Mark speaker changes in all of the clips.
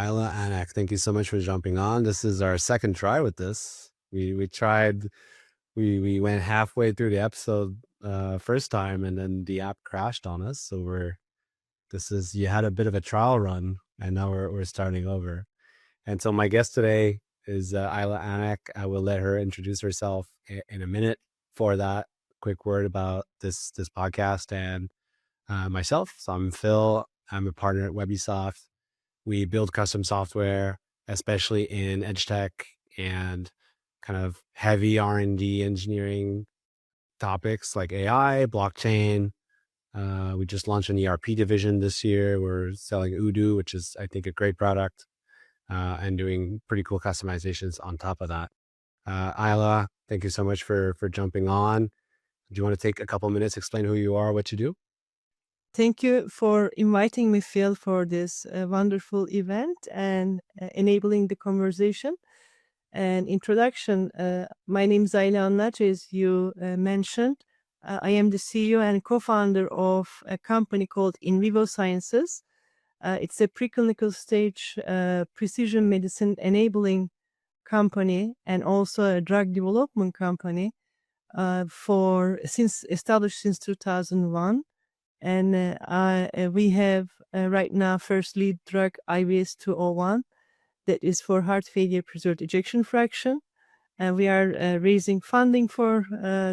Speaker 1: Isla Anak, thank you so much for jumping on. This is our second try with this. We tried we went halfway through the episode first time and then the app crashed on us. So we're this is you had a bit of a trial run and now we're starting over. And so my guest today is Isla Anak. I will let her introduce herself in a minute. For that, quick word about this podcast and myself. So I'm Phil. I'm a partner at Webusoft. We build custom software, especially in edge tech and kind of heavy R&D engineering topics like AI, blockchain. We just launched an ERP division this year. We're selling Odoo, which is, I think, a great product, and doing pretty cool customizations on top of that. Isla, thank you so much for jumping on. Do you want to take a couple minutes, explain who you are, what you do?
Speaker 2: Thank you for inviting me, Phil, for this wonderful event and enabling the conversation and introduction. My name is Ayla Anlaç, as you mentioned. I am the CEO and co-founder of a company called InVivo Sciences. It's a preclinical stage precision medicine enabling company and also a drug development company established since 2001. And we have right now first lead drug IVS 201 that is for heart failure preserved ejection fraction. And we are raising funding for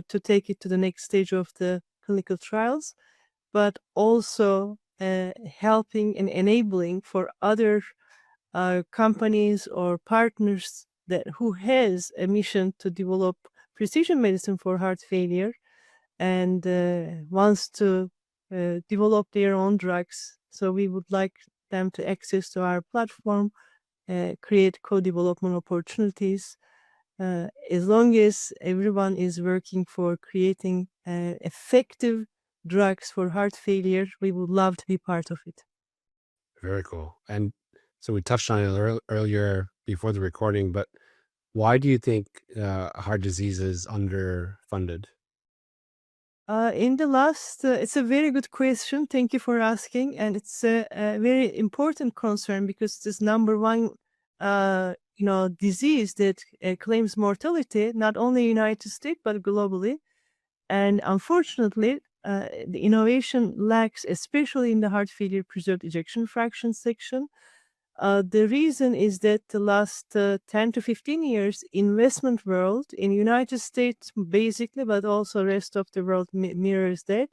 Speaker 2: to take it to the next stage of the clinical trials, but also helping and enabling for other companies or partners that who has a mission to develop precision medicine for heart failure and wants to develop their own drugs. So we would like them to access to our platform, create co-development opportunities. As long as everyone is working for creating effective drugs for heart failure, we would love to be part of it.
Speaker 1: Very cool. And so we touched on it earlier before the recording, but why do you think heart disease is underfunded?
Speaker 2: In the last, it's a very good question. Thank you for asking, and it's a very important concern because this number one, disease that claims mortality not only in United States but globally. And unfortunately, the innovation lacks, especially in the heart failure preserved ejection fraction section. The reason is that the last 10 to 15 years, investment world in United States basically, but also rest of the world mirrors that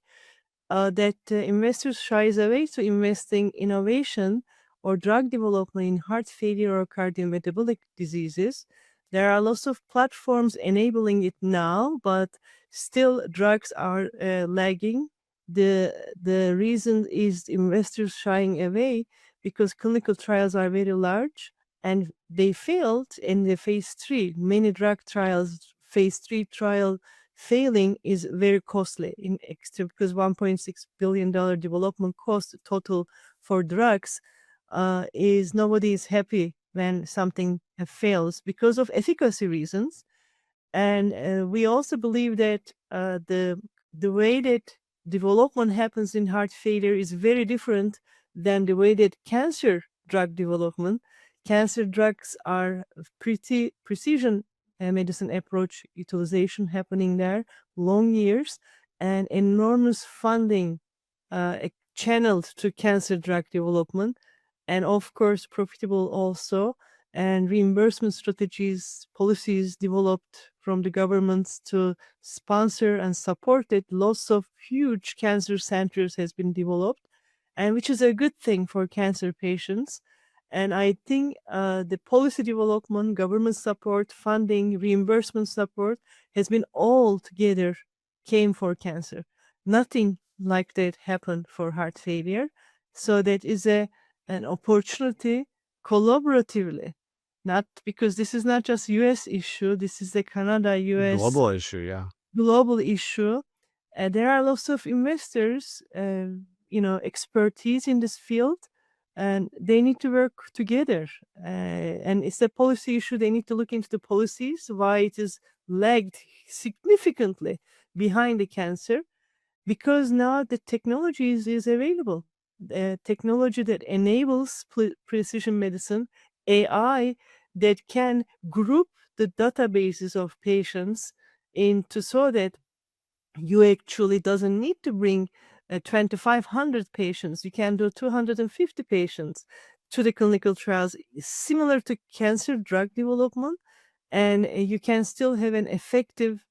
Speaker 2: investors shies away to investing innovation or drug development in heart failure or cardiometabolic diseases. There are lots of platforms enabling it now, but still drugs are lagging. The reason is investors shying away because clinical trials are very large and they failed in the phase 3. Many drug trials, phase 3 trial failing is very costly in extra because $1.6 billion development cost total for drugs is nobody is happy when something fails because of efficacy reasons. And we also believe that the way that development happens in heart failure is very different than the way that cancer drug development. Cancer drugs are pretty precision medicine approach utilization happening there, long years, and enormous funding channeled to cancer drug development, and of course profitable also, and reimbursement strategies, policies developed from the governments to sponsor and support it. Lots of huge cancer centers has been developed, and which is a good thing for cancer patients. And I think the policy development, government support, funding, reimbursement support has been all together came for cancer. Nothing like that happened for heart failure. So that is an opportunity collaboratively, not because this is not just US issue, this is a Canada, US
Speaker 1: Global issue, yeah.
Speaker 2: global issue. There are lots of investors, expertise in this field, and they need to work together. And it's a policy issue. They need to look into the policies, why it is lagged significantly behind the cancer, because now the technologies is available. technology that enables precision medicine, AI that can group the databases of patients into so that you actually doesn't need to bring 2,500 patients. You can do 250 patients to the clinical trials, similar to cancer drug development, and you can still have an effective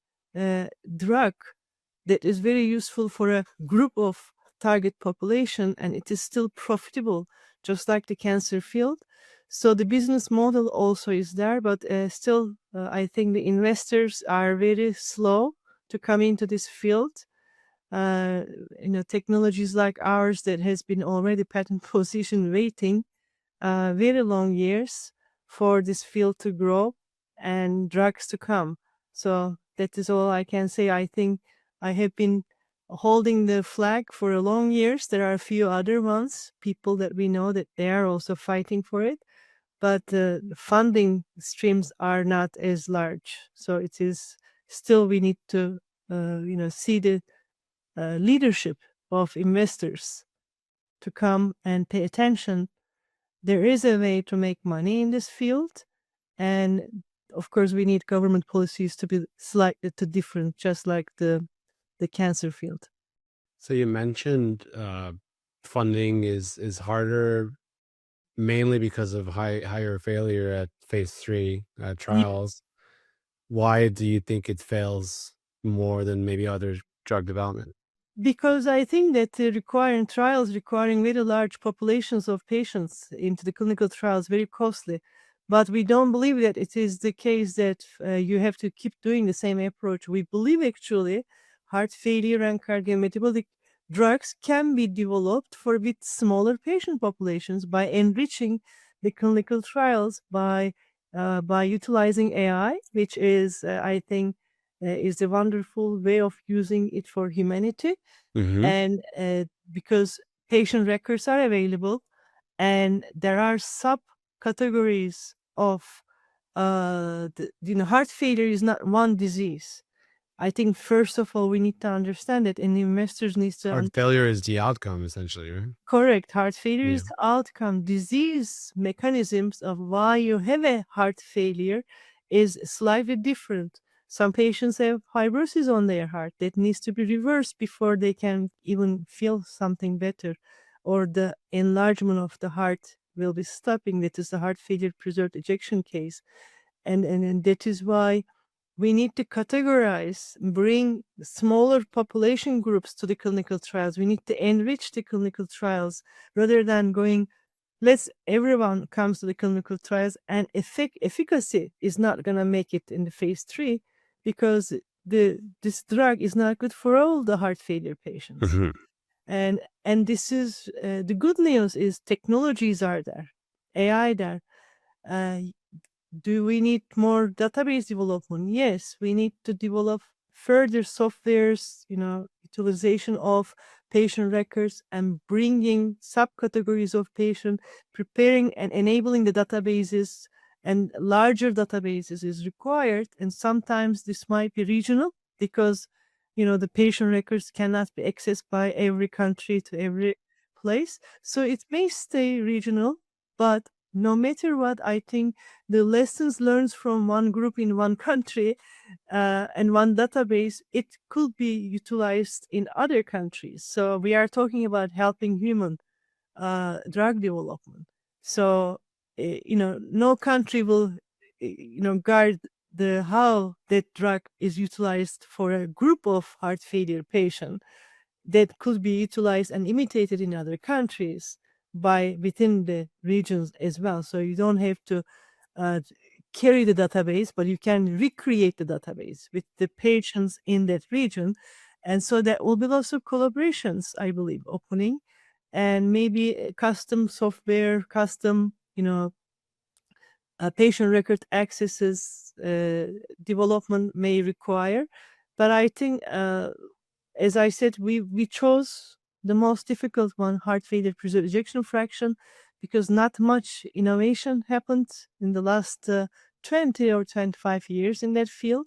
Speaker 2: drug that is very useful for a group of target population, and it is still profitable, just like the cancer field. So the business model also is there, but still, I think the investors are very slow to come into this field. Uh, Technologies like ours that has been already patent position waiting very long years for this field to grow and drugs to come. So that is all I can say. I think I have been holding the flag for a long years. There are a few other ones, people that we know that they are also fighting for it, but funding streams are not as large. So it is still we need to see the leadership of investors to come and pay attention. There is a way to make money in this field, and of course we need government policies to be slightly too different, just like the cancer field.
Speaker 1: So you mentioned funding is harder mainly because of higher failure at phase 3 trials. Why do you think it fails more than maybe other drug development?
Speaker 2: Because I think that requiring trials, requiring very large populations of patients into the clinical trials, very costly. But we don't believe that it is the case that you have to keep doing the same approach. We believe actually heart failure and cardiometabolic drugs can be developed for a bit smaller patient populations by enriching the clinical trials by utilizing AI, which is I think is a wonderful way of using it for humanity.
Speaker 1: Hmm.
Speaker 2: And because patient records are available and there are subcategories of heart failure is not one disease. I think first of all we need to understand it, and investors need to
Speaker 1: Heart failure is the outcome, essentially, right?
Speaker 2: correct. Heart failure
Speaker 1: Yeah.
Speaker 2: is the outcome. Disease mechanisms of why you have a heart failure is slightly different. Some patients have fibrosis on their heart that needs to be reversed before they can even feel something better, or the enlargement of the heart will be stopping. That is the heart failure preserved ejection case, and that is why we need to categorize, bring smaller population groups to the clinical trials. We need to enrich the clinical trials rather than going, let's everyone comes to the clinical trials and efficacy is not going to make it in the phase 3 because this drug is not good for all the heart failure patients.
Speaker 1: Hmm.
Speaker 2: And this is the good news is technologies are there, AI there. Uh, do we need more database development? Yes, we need to develop further softwares, utilization of patient records and bringing subcategories of patient, preparing and enabling the databases and larger databases is required. And sometimes this might be regional because, the patient records cannot be accessed by every country to every place. So it may stay regional, but no matter what, I think the lessons learned from one group in one country and one database, it could be utilized in other countries. So we are talking about helping human drug development. So no country will guard the how that drug is utilized for a group of heart failure patient that could be utilized and imitated in other countries by within the regions as well. So you don't have to uh, carry the database, but you can recreate the database with the patients in that region. And so that will be lots of collaborations, I believe, opening and maybe custom software, custom, patient record accesses development may require. But I think, as I said, we chose the most difficult one, heart failure preserved ejection fraction, because not much innovation happened in the last 20 or 25 years in that field.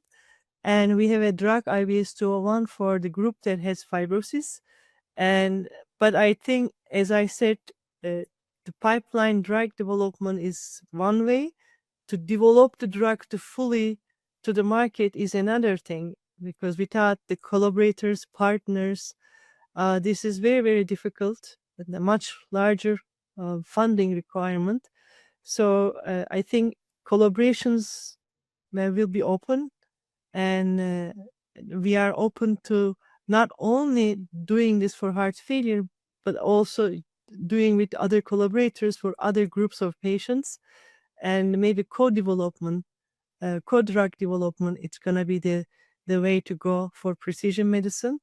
Speaker 2: And we have a drug, IBS 201, for the group that has fibrosis. And but I think as I said, the pipeline drug development is one way. To develop the drug to fully to the market is another thing, because without the collaborators, partners, this is very, very difficult with a much larger funding requirement. So I think collaborations will be open, and we are open to not only doing this for heart failure, but also doing with other collaborators for other groups of patients, and maybe co-development, co-drug development. It's gonna be the way to go for precision medicine.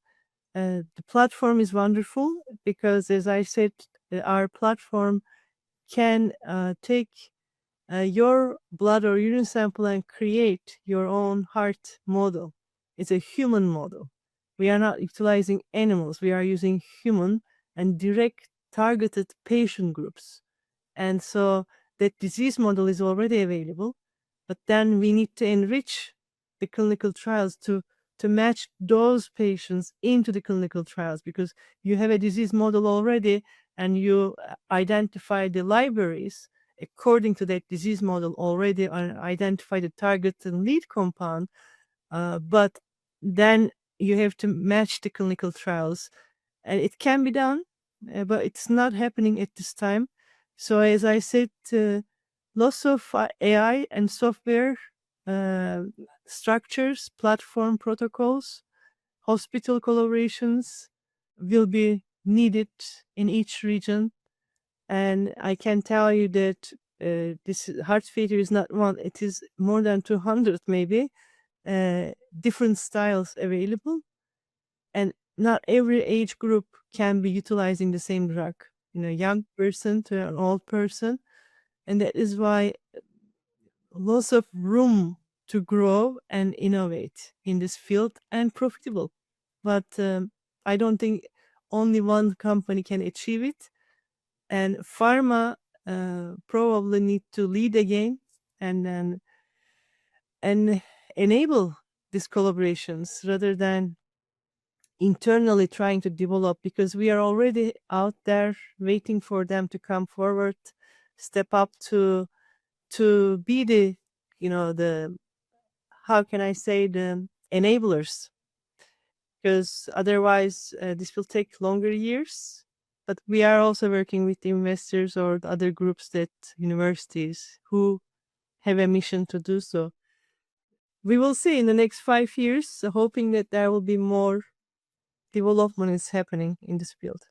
Speaker 2: The platform is wonderful because, as I said, our platform can take your blood or urine sample and create your own heart model. It's a human model. We are not utilizing animals. We are using human and direct targeted patient groups. And so that disease model is already available, but then we need to enrich the clinical trials to match those patients into the clinical trials, because you have a disease model already and you identify the libraries according to that disease model already and identify the target and lead compound, but then you have to match the clinical trials. And it can be done, but it's not happening at this time. So as I said, lots of AI and software structures, platform protocols, hospital collaborations will be needed in each region. And I can tell you that this heart failure is not one, it is more than 200 maybe different styles available. And not every age group can be utilizing the same drug, young person to an old person. And that is why lots of room to grow and innovate in this field and profitable. But I don't think only one company can achieve it. And pharma probably need to lead again and enable these collaborations rather than internally trying to develop, because we are already out there waiting for them to come forward, step up to be the the how can I say, the enablers, because otherwise this will take longer years. But we are also working with investors or the other groups, that universities who have a mission to do so. We will see in the next 5 years, hoping that there will be more development is happening in this field.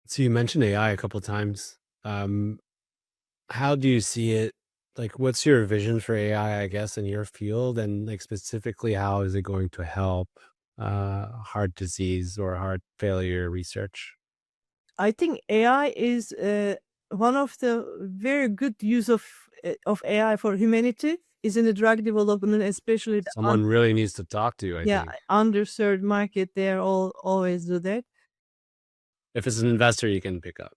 Speaker 1: So you mentioned AI a couple times. How do you see it? Like, what's your vision for AI, I guess, in your field? And like specifically, how is it going to help heart disease or heart failure research?
Speaker 2: I think AI is one of the very good use of AI for humanity is in the drug development, especially the
Speaker 1: Someone really needs to talk to you, I
Speaker 2: yeah,
Speaker 1: think.
Speaker 2: underserved market. They are always do that.
Speaker 1: If it's an investor, you can pick up.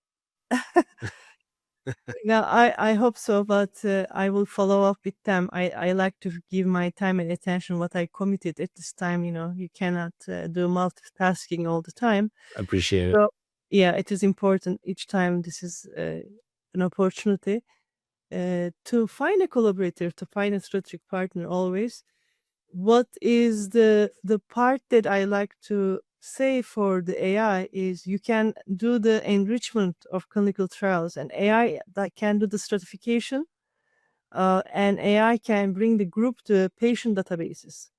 Speaker 2: Now, I hope so, but I will follow up with them. I like to give my time and attention what I committed at this time. You cannot do multitasking all the time.
Speaker 1: Appreciate it.
Speaker 2: So yeah, it is important each time. This is an opportunity to find a collaborator, to find a strategic partner always. What is the part that I like to say for the AI is you can do the enrichment of clinical trials, and AI that can do the stratification, and AI can bring the group to patient databases,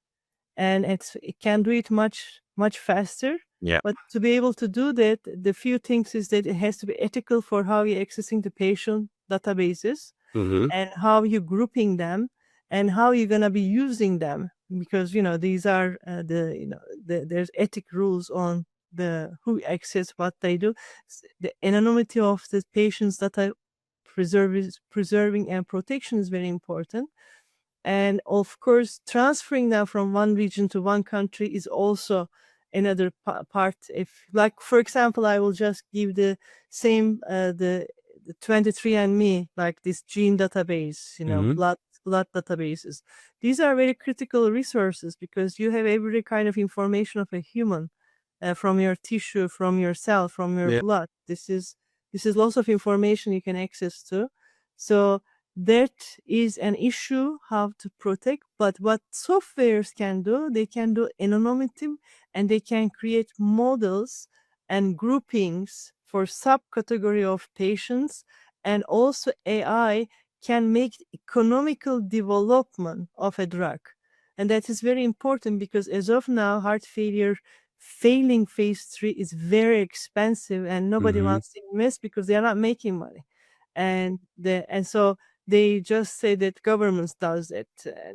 Speaker 2: and it can do it much faster.
Speaker 1: Yeah.
Speaker 2: But to be able to do that, the few things is that it has to be ethical for how you're accessing the patient databases
Speaker 1: Mm-hmm.
Speaker 2: and how you're grouping them and how you're gonna be using them, because these are there's ethic rules on the who access what they do. The anonymity of the patients data preserving and protection is very important. And of course, transferring them from one region to one country is also another part. If, like, for example, I will just give the same, the 23andMe, like this gene database,
Speaker 1: Mm-hmm.
Speaker 2: blood databases. These are very critical resources because you have every kind of information of a human from your tissue, from your cell, from your
Speaker 1: Yeah.
Speaker 2: blood. This is lots of information you can access to. So that is an issue how to protect. But what softwares can do, they can do anonymity, and they can create models and groupings for subcategory of patients, and also AI can make economical development of a drug. And that is very important because as of now, heart failure failing phase 3 is very expensive, and nobody
Speaker 1: Mhm.
Speaker 2: wants to invest because they are not making money. And so they just say that governments does it,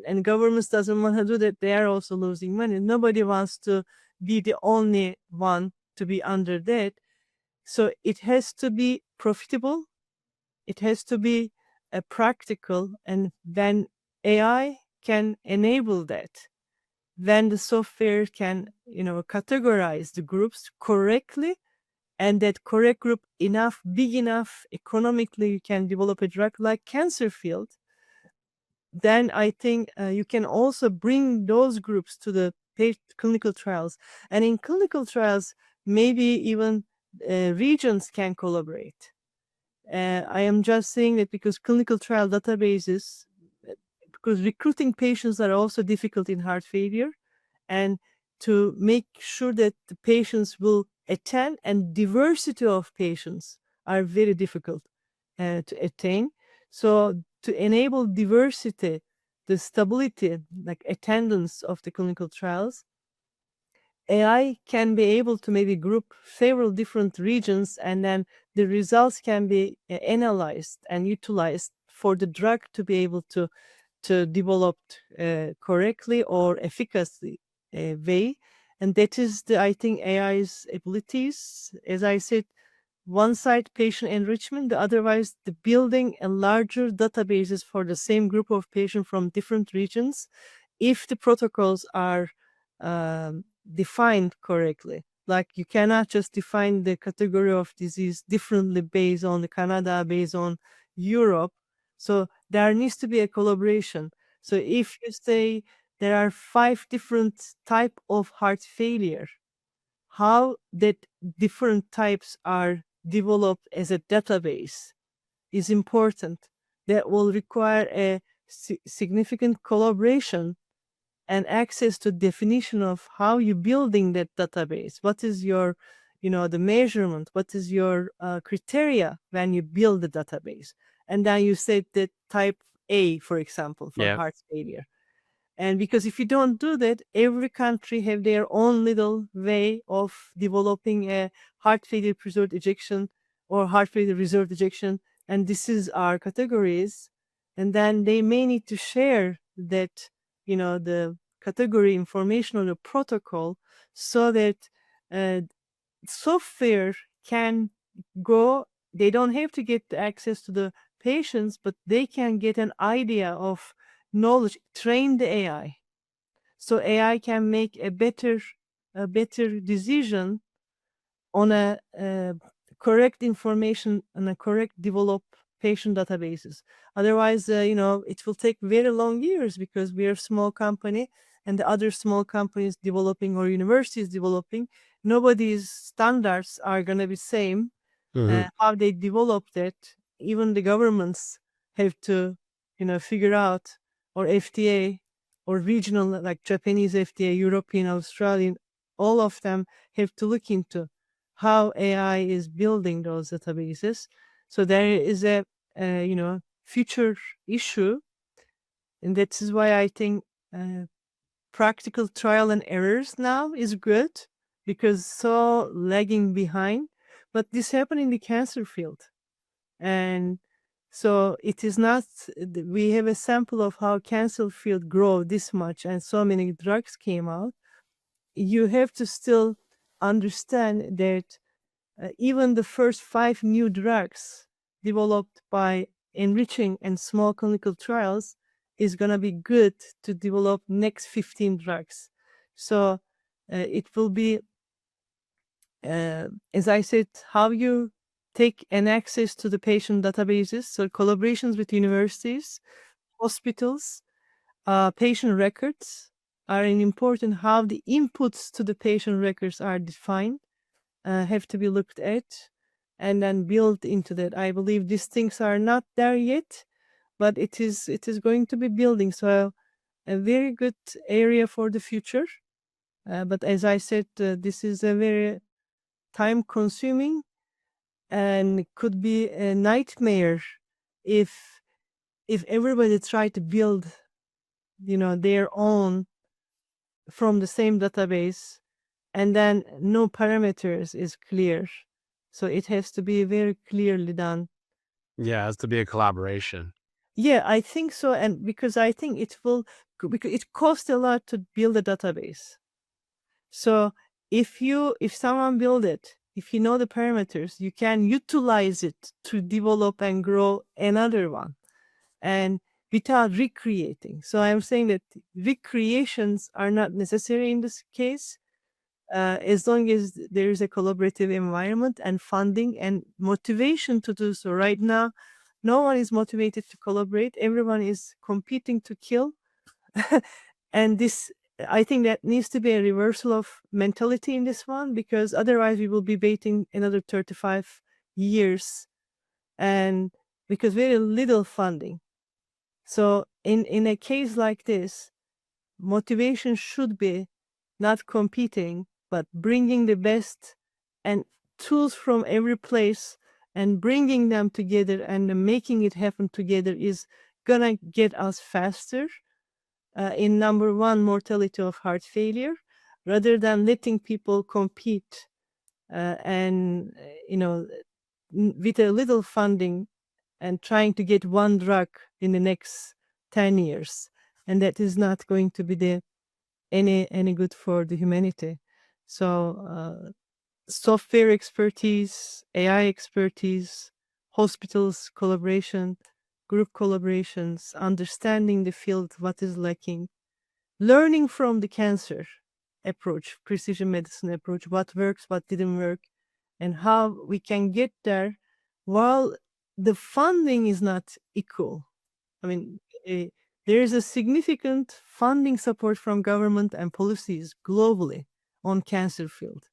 Speaker 2: and governments doesn't want to do that. They are also losing money. Nobody wants to be the only one to be under that. So it has to be profitable. It has to be practical, and then AI can enable that. Then the software can, categorize the groups correctly, and that correct group big enough economically, you can develop a drug like cancer field. Then I think you can also bring those groups to the clinical trials. And in clinical trials, maybe even regions can collaborate. I am just saying that because clinical trial databases, because recruiting patients are also difficult in heart failure, and to make sure that the patients will attend, and diversity of patients are very difficult to attain. So to enable diversity, the stability, like attendance of the clinical trials, AI can be able to maybe group several different regions, and then the results can be analyzed and utilized for the drug to be able to develop correctly or efficaciously way. And that is I think AI's abilities. As I said, one side patient enrichment, the otherwise the building a larger databases for the same group of patients from different regions, if the protocols are defined correctly. Like you cannot just define the category of disease differently based on Canada, based on Europe. So there needs to be a collaboration. So if you say there are 5 different type of heart failure, how that different types are developed as a database is important. That will require a significant collaboration and access to definition of how you building that database. What is your, the measurement? What is your criteria when you build the database? And then you say that type A, for example, for
Speaker 1: Yeah.
Speaker 2: heart failure. And because if you don't do that, every country have their own little way of developing a heart failure preserved ejection or heart failure reserved ejection. And this is our categories. And then they may need to share that, the category information or the protocol, so that uh, software can go, they don't have to get access to the patients, but they can get an idea of knowledge, train the AI. So AI can make a better decision on a correct information and a correct develop patient databases. Otherwise, it will take very long years because we are a small company, and the other small companies developing or universities developing, nobody's standards are going to be same.
Speaker 1: Mhm.
Speaker 2: How they develop that, even the governments have to, figure out, or FDA or regional, like Japanese FDA, European, Australian, all of them have to look into how AI is building those databases. So there is a, future issue, and that is why I think practical trial and errors now is good, because so lagging behind. But this happened in the cancer field, and so it is not. We have a sample of how cancer field grow this much, and so many drugs came out. You have to still understand that even the first 5 new drugs developed by enriching and small clinical trials is going to be good to develop next 15 drugs. So it will be, as I said, how you take an access to the patient databases. So collaborations with universities, hospitals, patient records, are important. How the inputs to the patient records are defined, have to be looked at and then built into that. I believe these things are not there yet, but it is going to be building. So a very good area for the future. But as I said, this is a very time consuming and could be a nightmare if everybody tried to build, their own from the same database, and then no parameters is clear. So it has to be very clearly done.
Speaker 1: Yeah, it has to be a collaboration.
Speaker 2: Yeah, I think so. And because I think because it costs a lot to build a database. So if someone build it, if you know the parameters, you can utilize it to develop and grow another one, and without recreating. So I'm saying that recreations are not necessary in this case, as long as there is a collaborative environment and funding and motivation to do so. Right now, no one is motivated to collaborate. Everyone is competing to kill. And this, I think that needs to be a reversal of mentality in this one, because otherwise we will be waiting another 35 years, and because very little funding. So in a case like this, motivation should be not competing, but bringing the best and tools from every place and bringing them together and making it happen together is gonna get us faster in number one, mortality of heart failure, rather than letting people compete and with a little funding and trying to get one drug in the next 10 years, and that is not going to be any good for the humanity. So software expertise, AI expertise, hospitals collaboration, group collaborations, understanding the field, what is lacking, learning from the cancer approach, precision medicine approach, what works, what didn't work, and how we can get there while the funding is not equal. I mean, there is a significant funding support from government and policies globally on cancer field.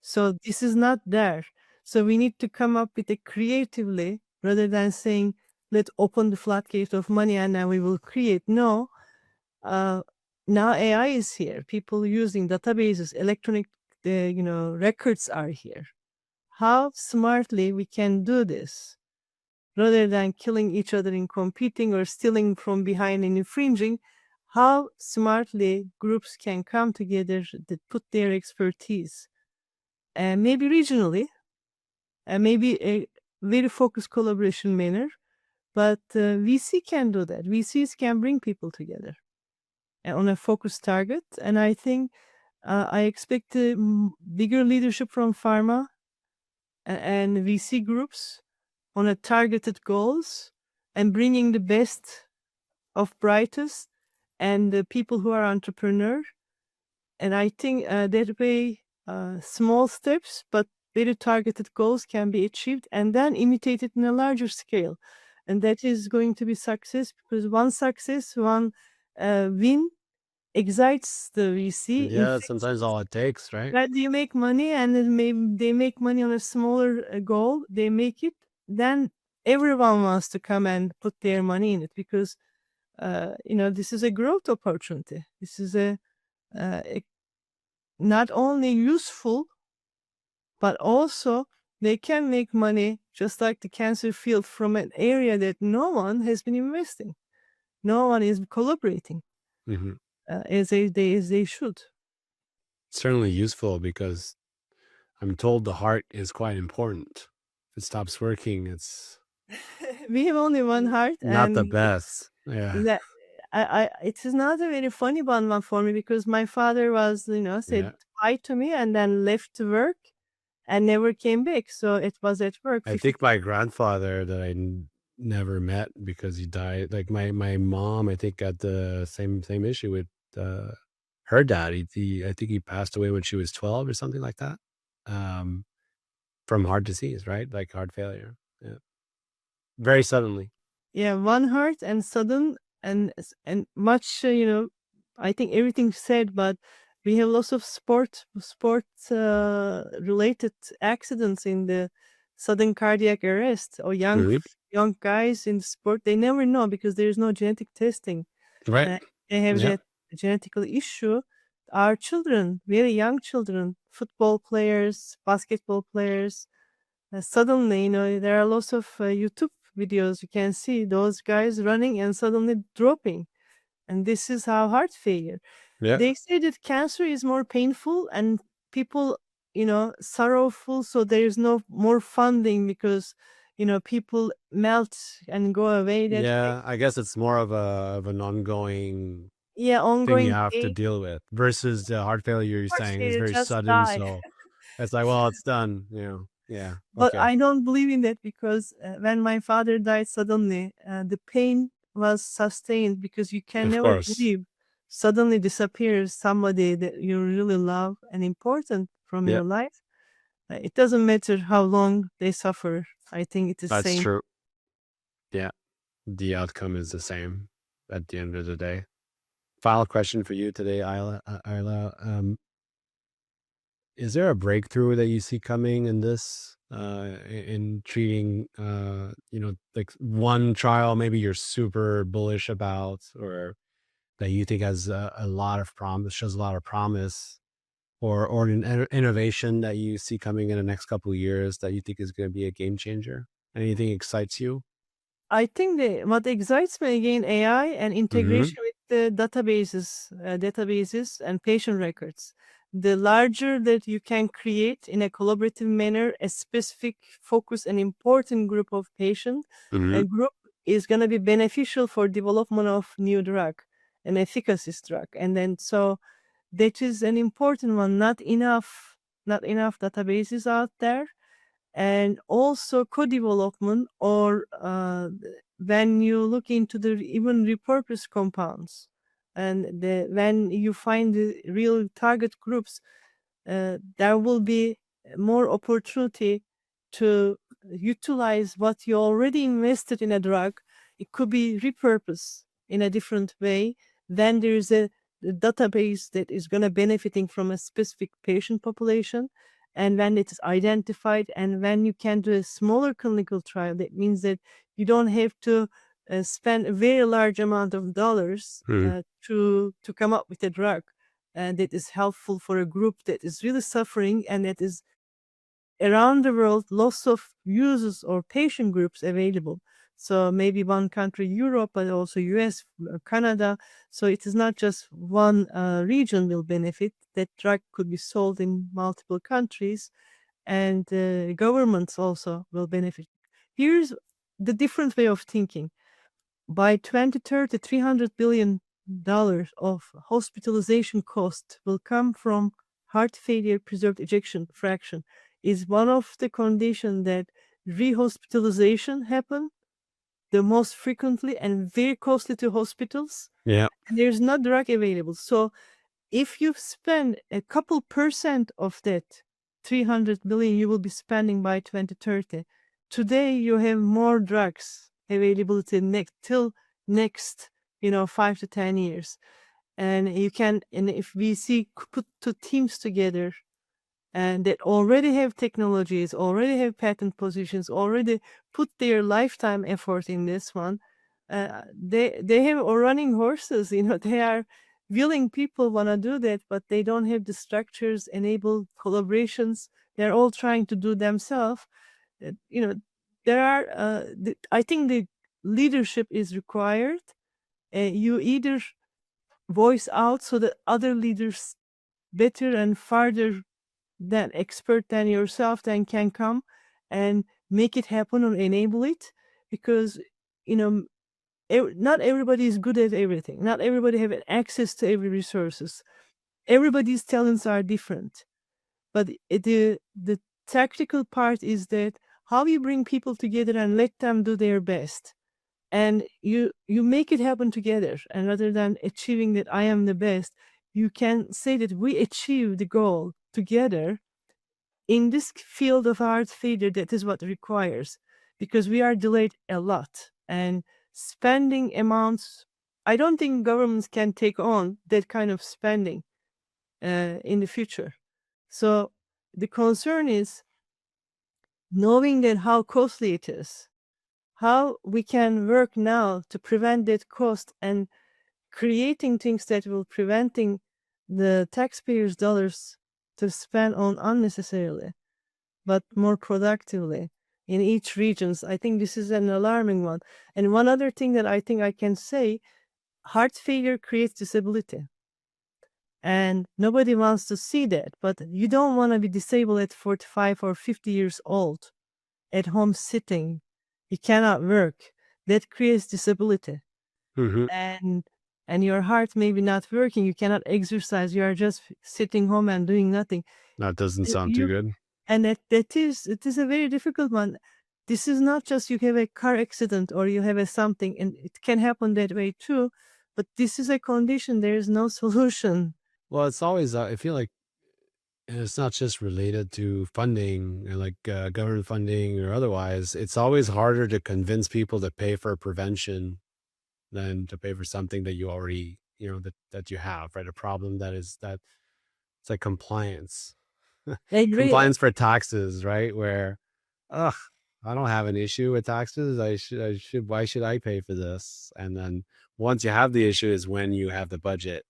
Speaker 2: So this is not there. So we need to come up with it creatively rather than saying, let's open the floodgate of money and then we will create. No, now AI is here. People using databases, electronic, records are here. How smartly we can do this, rather than killing each other in competing or stealing from behind and infringing, how smartly groups can come together that put their expertise, and maybe regionally, and maybe a very focused collaboration manner. But VC can do that. VCs can bring people together on a focused target. And I think I expect bigger leadership from pharma and VC groups on a targeted goals and bringing the best of brightest and the people who are entrepreneur. And I think that way, small steps but very targeted goals can be achieved and then imitated in a larger scale. And that is going to be success, because one success, one win excites the VC.
Speaker 1: Yeah, that's sometimes all it takes, right?
Speaker 2: That you make money, and then maybe they make money on a smaller goal, they make it, then everyone wants to come and put their money in it, because this is a growth opportunity. This is a not only useful, but also they can make money just like the cancer field from an area that no one has been investing. No one is collaborating
Speaker 1: Mhm.
Speaker 2: as they should.
Speaker 1: Certainly useful, because I'm told the heart is quite important. If it stops working, it's
Speaker 2: We have only one heart,
Speaker 1: not the
Speaker 2: and
Speaker 1: best. Yeah.
Speaker 2: that it is not a very funny one for me, because my father was, said
Speaker 1: Yeah.
Speaker 2: hi to me and then left to work and never came back. So it was at work.
Speaker 1: I think my grandfather that I never met because he died. Like my mom, I think had the same issue with her dad. I think he passed away when she was 12 or something like that, um, from heart disease, right? Like heart failure. Yeah, very suddenly.
Speaker 2: Yeah, one heart and sudden, and much, I think everything said, but we have lots of sport related accidents in the sudden cardiac arrest or
Speaker 1: Mhm.
Speaker 2: young guys in sport. They never know because there is no genetic testing.
Speaker 1: Right.
Speaker 2: They have
Speaker 1: Yeah.
Speaker 2: that genetical issue. Our children, very young children, football players, basketball players, suddenly, there are lots of YouTube videos. You can see those guys running and suddenly dropping. And this is how heart failure.
Speaker 1: Yeah.
Speaker 2: They say that cancer is more painful and people, sorrowful. So there is no more funding because, people melt and go away. That
Speaker 1: Yeah, I guess it's more of an ongoing
Speaker 2: yeah,
Speaker 1: thing you
Speaker 2: ongoing
Speaker 1: have to
Speaker 2: pain.
Speaker 1: deal with versus the heart failure you're
Speaker 2: Heart
Speaker 1: saying is
Speaker 2: failure
Speaker 1: very
Speaker 2: just
Speaker 1: sudden,
Speaker 2: die.
Speaker 1: so it's like, well, it's done, Yeah,
Speaker 2: But
Speaker 1: okay.
Speaker 2: I don't believe in that because when my father died suddenly, the pain was sustained because you can
Speaker 1: Of
Speaker 2: never
Speaker 1: course.
Speaker 2: believe suddenly disappears somebody that you really love and important from
Speaker 1: Yeah,
Speaker 2: your life. It doesn't matter how long they suffer. I think it is
Speaker 1: that's
Speaker 2: same.
Speaker 1: true. Yeah, the outcome is the same at the end of the day. Final question for you today, Isla. Is there a breakthrough that you see coming in this, in treating, like one trial maybe you're super bullish about or that you think has a lot of promise, shows a lot of promise, or an innovation that you see coming in the next couple of years that you think is going to be a game changer? Anything excites you?
Speaker 2: I think what excites me again, AI and
Speaker 1: Hmm.
Speaker 2: integration with the databases and patient records. The larger that you can create in a collaborative manner, a specific focus and important group of patient,
Speaker 1: Hmm.
Speaker 2: a group is going to be beneficial for development of new drug and efficacious drug. And then so that is an important one. Not enough databases out there and also co-development or when you look into the even repurposed compounds and when you find the real target groups, there will be more opportunity to utilize what you already invested in a drug. It could be repurposed in a different way. Then there's a database that is going to benefiting from a specific patient population. And when it is identified and when you can do a smaller clinical trial, that means that you don't have to spend a very large amount of dollars
Speaker 1: Hmm.
Speaker 2: to come up with a drug and that is helpful for a group that is really suffering and that is around the world lots of users or patient groups available. So maybe one country Europe but also US, Canada. So it is not just one region will benefit. That drug could be sold in multiple countries and governments also will benefit. Here's the different way of thinking. By 2030, $300 billion of hospitalization cost will come from heart failure preserved ejection fraction. Is one of the conditions that rehospitalization happen the most frequently and very costly to hospitals.
Speaker 1: Yeah.
Speaker 2: And there's no drug available. So if you spend a couple percent of that 300 billion you will be spending by 2030, today you have more drugs availability till next 5 to 10 years. And you can, and if we see put two teams together and that already have technologies, already have patent positions, already put their lifetime effort in this one. They have running horses, they are willing people want to do that, but they don't have the structures, enable collaborations. They're all trying to do themselves. Uh, You know, there are. I think the leadership is required. You either voice out so that other leaders better and farther than expert than yourself then can come and make it happen or enable it because you know not everybody is good at everything, not everybody have access to every resources, everybody's talents are different, but the tactical part is that how you bring people together and let them do their best and you make it happen together, and rather than achieving that I am the best, you can say that we achieve the goal together. In this field of heart failure, that is what requires because we are delayed a lot and spending amounts. I don't think governments can take on that kind of spending in the future. So the concern is knowing that how costly it is, how we can work now to prevent that cost and creating things that will preventing the taxpayers' dollars to spend on unnecessarily, but more productively in each regions. I think this is an alarming one. And one other thing that I think I can say, heart failure creates disability. And nobody wants to see that, but you don't want to be disabled at 45 or 50 years old, at home sitting. You cannot work. That creates disability.
Speaker 1: Hmm.
Speaker 2: And your heart may be not working. You cannot exercise. You are just sitting home and doing nothing.
Speaker 1: That doesn't
Speaker 2: Uh,
Speaker 1: sound too
Speaker 2: You
Speaker 1: good.
Speaker 2: and it is a very difficult one. This is not just you have a car accident or you have a something, and it can happen that way too. But this is a condition. There is no solution.
Speaker 1: Well, it's always, I feel like it's not just related to funding, like government funding or otherwise. It's always harder to convince people to pay for prevention than to pay for something that you already, that you have, right? A problem that is that it's like compliance.
Speaker 2: I agree.
Speaker 1: Compliance for taxes, right? Where, ugh, I don't have an issue with taxes. Why should I pay for this? And then once you have the issue is when you have the budget.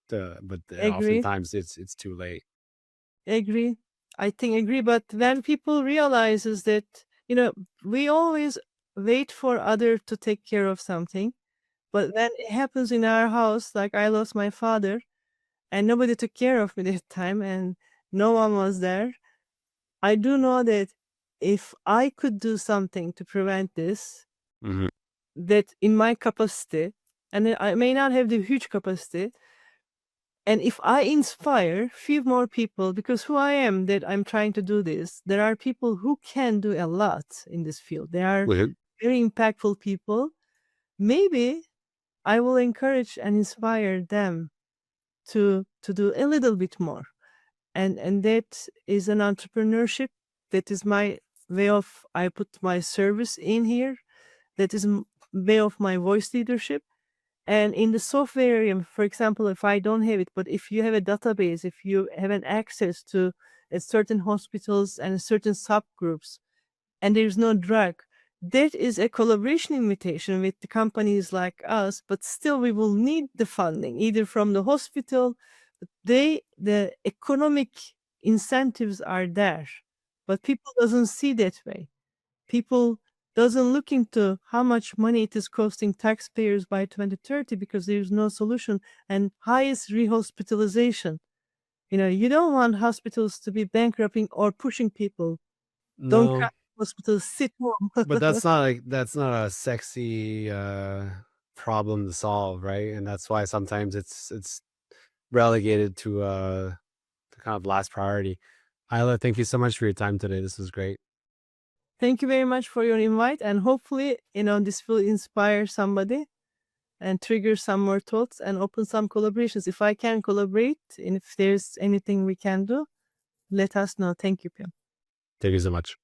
Speaker 1: But
Speaker 2: Agree.
Speaker 1: oftentimes it's too late.
Speaker 2: Agree. I think agree. But when people realizes that, we always wait for other to take care of something. But when it happens in our house, like I lost my father and nobody took care of me that time and no one was there. I do know that if I could do something to prevent this,
Speaker 1: Hmm.
Speaker 2: that in my capacity, and I may not have the huge capacity, and if I inspire few more people, because who I am that I'm trying to do this, there are people who can do a lot in this field. They are very impactful people. Maybe I will encourage and inspire them to do a little bit more. And that is an entrepreneurship. That is my way of I put my service in here. That is way of my voice leadership. And in the software area, for example, if I don't have it, but if you have a database, if you have an access to certain hospitals and certain subgroups, and there's no drug, that is a collaboration invitation with the companies like us, but still we will need the funding, either from the hospital, but the economic incentives are there, but people doesn't see that way. People doesn't look into how much money it is costing taxpayers by 2030 because there's no solution. And highest rehospitalization. You don't want hospitals to be bankrupting or pushing people. Don't
Speaker 1: No,
Speaker 2: crash hospitals, sit home.
Speaker 1: but that's not a sexy problem to solve, right? And that's why sometimes it's relegated to kind of last priority. Isla, thank you so much for your time today. This was great.
Speaker 2: Thank you very much for your invite. And hopefully, this will inspire somebody and trigger some more thoughts and open some collaborations. If I can collaborate and if there's anything we can do, let us know. Thank you, Pim.
Speaker 1: Thank you so much.